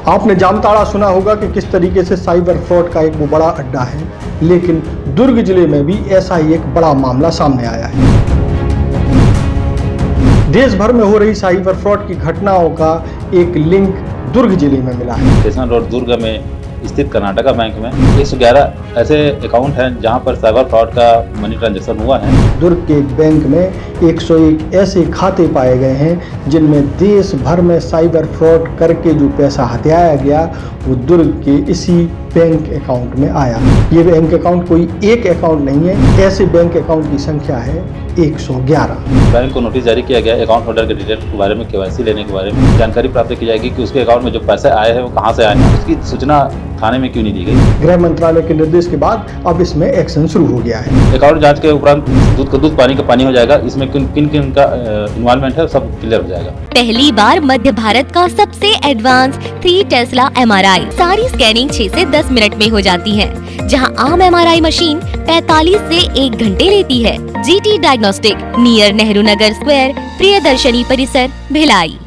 आपने जामताड़ा सुना होगा कि किस तरीके से साइबर फ्रॉड का एक वो बड़ा अड्डा है, लेकिन दुर्ग जिले में भी ऐसा ही एक बड़ा मामला सामने आया है। देश भर में हो रही साइबर फ्रॉड की घटनाओं का एक लिंक दुर्ग जिले में मिला है। स्टेशन रोड दुर्ग में स्थित कर्नाटका बैंक में 111 ऐसे अकाउंट हैं जहां पर साइबर फ्रॉड का मनी ट्रांजैक्शन हुआ है। दुर्ग के एक बैंक में 101 ऐसे खाते पाए गए हैं जिनमें देश भर में साइबर फ्रॉड करके जो पैसा हथियाया गया वो दुर्ग के इसी बैंक अकाउंट में आया। ये बैंक अकाउंट कोई एक अकाउंट नहीं है, ऐसे बैंक अकाउंट की संख्या है 111। बैंक को नोटिस जारी किया गया अकाउंट होल्डर के डिटेल के बारे में, केवाईसी लेने के बारे में जानकारी प्राप्त की जाएगी कि उसके अकाउंट में जो पैसे आए हैं वो कहां से आए हैं, उसकी सूचना थाने में क्यों नहीं दी गई। गृह मंत्रालय के निर्देश के बाद अब इसमें एक्शन शुरू हो गया है। अकाउंट जांच के उपरांत दूध का दूध पानी का पानी हो जाएगा। इसमें किन किन का इन्वॉल्वमेंट है सब क्लियर हो जाएगा। पहली बार मध्य भारत का सबसे एडवांस 3 टेस्ला MRI सारी स्कैनिंग 6 से 10 मिनट में हो जाती है, जहां आम MRI मशीन 45 से 1 घंटे लेती है। GT diagnostic, near Nehru Nagar square, Priyadarshini परिसर, भिलाई।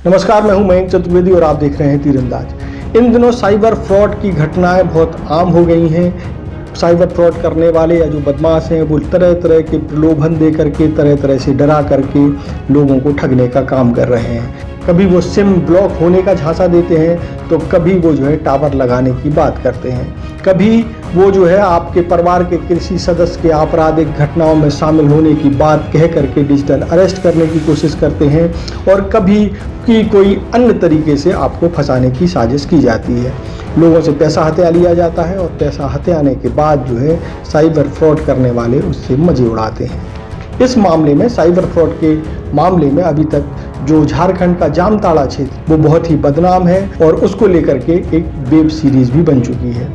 नमस्कार, मैं हूं मयंक चतुर्वेदी और आप देख रहे हैं तीरंदाज। इन दिनों साइबर फ्रॉड की घटनाएं बहुत आम हो गई हैं। साइबर फ्रॉड करने वाले या जो बदमाश हैं वो तरह तरह के प्रलोभन दे करके, तरह तरह से डरा करके लोगों को ठगने का काम कर रहे हैं। कभी वो सिम ब्लॉक होने का झांसा देते हैं तो कभी वो जो है टावर लगाने की बात करते हैं, कभी वो जो है आपके परिवार के किसी सदस्य के आपराधिक घटनाओं में शामिल होने की बात कह करके डिजिटल अरेस्ट करने की कोशिश करते हैं, और कभी की कोई अन्य तरीके से आपको फंसाने की साजिश की जाती है। लोगों से पैसा हथिया लिया जाता है और पैसा हथियाने के बाद जो है साइबर फ्रॉड करने वाले उससे मजे उड़ाते हैं। इस मामले में, साइबर फ्रॉड के मामले में अभी तक जो झारखंड का जामताड़ा क्षेत्र वो बहुत ही बदनाम है और उसको लेकर के एक वेब सीरीज भी बन चुकी है।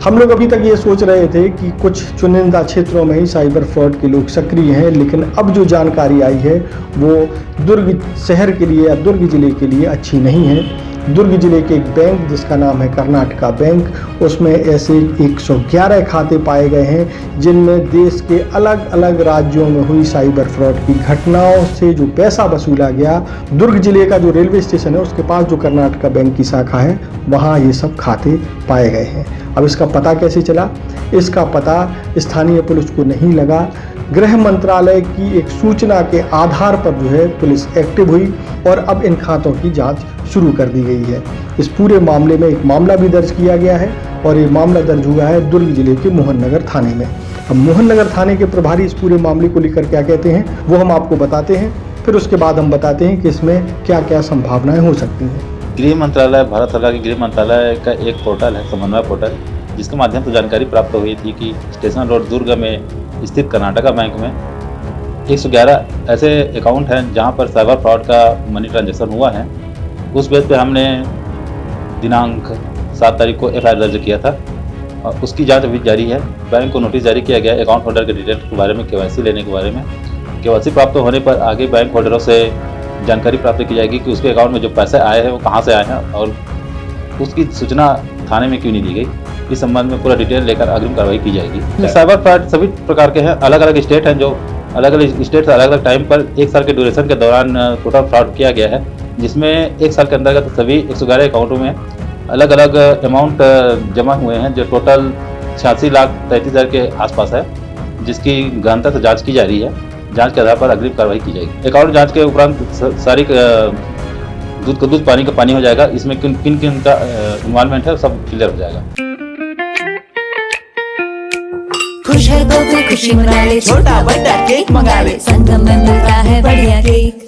हम लोग अभी तक ये सोच रहे थे कि कुछ चुनिंदा क्षेत्रों में ही साइबर फ्रॉड के लोग सक्रिय हैं, लेकिन अब जो जानकारी आई है वो दुर्ग शहर के लिए या दुर्ग जिले के लिए अच्छी नहीं है। दुर्ग जिले के एक बैंक जिसका नाम है कर्नाटका बैंक, उसमें ऐसे 111 खाते पाए गए हैं जिनमें देश के अलग अलग राज्यों में हुई साइबर फ्रॉड की घटनाओं से जो पैसा वसूला गया। दुर्ग जिले का जो रेलवे स्टेशन है उसके पास जो कर्नाटका बैंक की शाखा है वहाँ ये सब खाते पाए गए हैं। अब इसका पता कैसे चला? इसका पता स्थानीय पुलिस को नहीं लगा। गृह मंत्रालय की एक सूचना के आधार पर जो है पुलिस एक्टिव हुई और अब इन खातों की जांच शुरू कर दी गई है। इस पूरे मामले में एक मामला भी दर्ज किया गया है और ये मामला दर्ज हुआ है दुर्ग जिले के मोहन नगर थाने में। अब मोहन नगर थाने के प्रभारी इस पूरे मामले को लेकर क्या कहते हैं वो हम आपको बताते हैं, फिर उसके बाद हम बताते हैं कि इसमें क्या क्या संभावनाएं हो सकती हैं। गृह मंत्रालय, भारत सरकार के गृह मंत्रालय का एक पोर्टल है, समन्वय पोर्टल, जिसके माध्यम से जानकारी प्राप्त हुई थी कि स्टेशन रोड दुर्ग में स्थित कर्नाटका बैंक में 111 ऐसे अकाउंट हैं जहां पर साइबर फ्रॉड का मनी ट्रांजैक्शन हुआ है। उस बेस पे हमने दिनांक 7 तारीख को FIR दर्ज किया था और उसकी जांच अभी जारी है। बैंक को नोटिस जारी किया गया अकाउंट होल्डर के डिटेल के बारे में, केवाईसी लेने के बारे में। केवाईसी प्राप्त होने पर आगे बैंक होल्डरों से जानकारी प्राप्त की जाएगी कि उसके अकाउंट में जो पैसे आए हैं वो कहाँ से आए हैं और उसकी सूचना थाने में क्यों नहीं दी गई। इस संबंध में पूरा डिटेल लेकर अग्रिम कार्रवाई की जाएगी। साइबर फ्रॉड सभी प्रकार के हैं, अलग अलग स्टेट हैं, जो अलग अलग स्टेट से अलग अलग टाइम पर 1 साल के ड्यूरेशन के दौरान टोटल फ्रॉड किया गया है, जिसमें 1 साल के अंतर्गत सभी 111 अकाउंटों में अलग अलग अमाउंट जमा हुए हैं, जो टोटल 86,33,000 के आसपास है, जिसकी गहनता से जाँच की जा रही है। जाँच के आधार पर अग्रिम कार्रवाई की जाएगी। अकाउंट जाँच के उपरांत सारी दूध का दूध पानी का पानी हो जाएगा। इसमें किन किन का इन्वॉल्वमेंट है सब क्लियर हो जाएगा। खुश है तो फिर खुशी मना ले, छोटा बड़ा केक मंगा ले, संगम में मिलता है बढ़िया केक,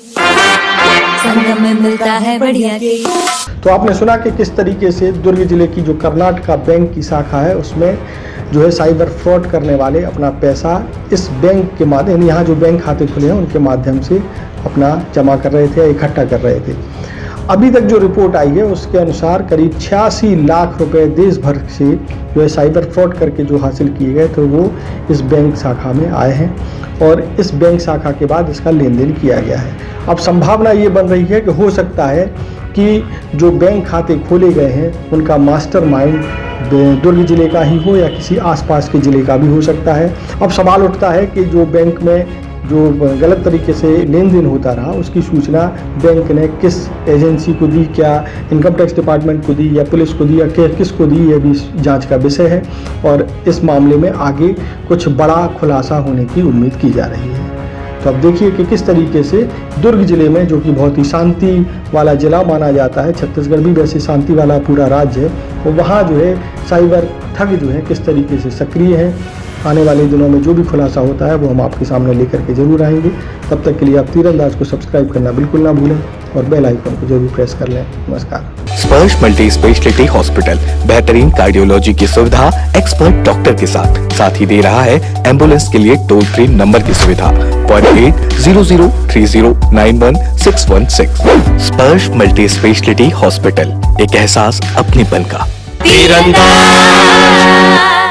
संगम में मिलता है बढ़िया केक। तो आपने सुना कि किस तरीके से दुर्ग जिले की जो कर्नाटका बैंक की शाखा है उसमें जो है साइबर फ्रॉड करने वाले अपना पैसा इस बैंक के माध्यम, यहाँ जो बैंक खाते खुले हैं उनके माध्यम से अपना जमा कर रहे थे या इकट्ठा कर रहे थे। अभी तक जो रिपोर्ट आई है उसके अनुसार करीब 86 लाख रुपए देश भर से जो है साइबर फ्रॉड करके जो हासिल किए गए थे वो इस बैंक शाखा में आए हैं और इस बैंक शाखा के बाद इसका लेन देन किया गया है। अब संभावना ये बन रही है कि हो सकता है कि जो बैंक खाते खोले गए हैं उनका मास्टरमाइंड दुर्ग जिले का ही हो या किसी आसपास के ज़िले का भी हो सकता है। अब सवाल उठता है कि जो बैंक में जो गलत तरीके से लेन देन होता रहा उसकी सूचना बैंक ने किस एजेंसी को दी, क्या इनकम टैक्स डिपार्टमेंट को दी या पुलिस को दी या किसको दी, ये भी जांच का विषय है। और इस मामले में आगे कुछ बड़ा खुलासा होने की उम्मीद की जा रही है। तो अब देखिए कि किस तरीके से दुर्ग जिले में, जो कि बहुत ही शांति वाला जिला माना जाता है, छत्तीसगढ़ भी वैसे शांति वाला पूरा राज्य है, तो वहाँ जो है साइबर ठग जो है किस तरीके से सक्रिय है। आने वाले दिनों में जो भी खुलासा होता है वो हम आपके सामने लेकर के जरूर आएंगे। तब तक के लिए आप तीरंदाज को सब्सक्राइब करना बिल्कुल ना भूलें और बेल आइकन को जरूर प्रेस कर लें। नमस्कार। स्पर्श मल्टी स्पेशलिटी हॉस्पिटल बेहतरीन कार्डियोलॉजी की सुविधा एक्सपर्ट डॉक्टर के साथ ही दे रहा है एम्बुलेंस के लिए टोल फ्री नंबर की सुविधा 08003091616। स्पर्श मल्टी स्पेशलिटी हॉस्पिटल, एक एहसास अपनेपन का। तीरंदाज।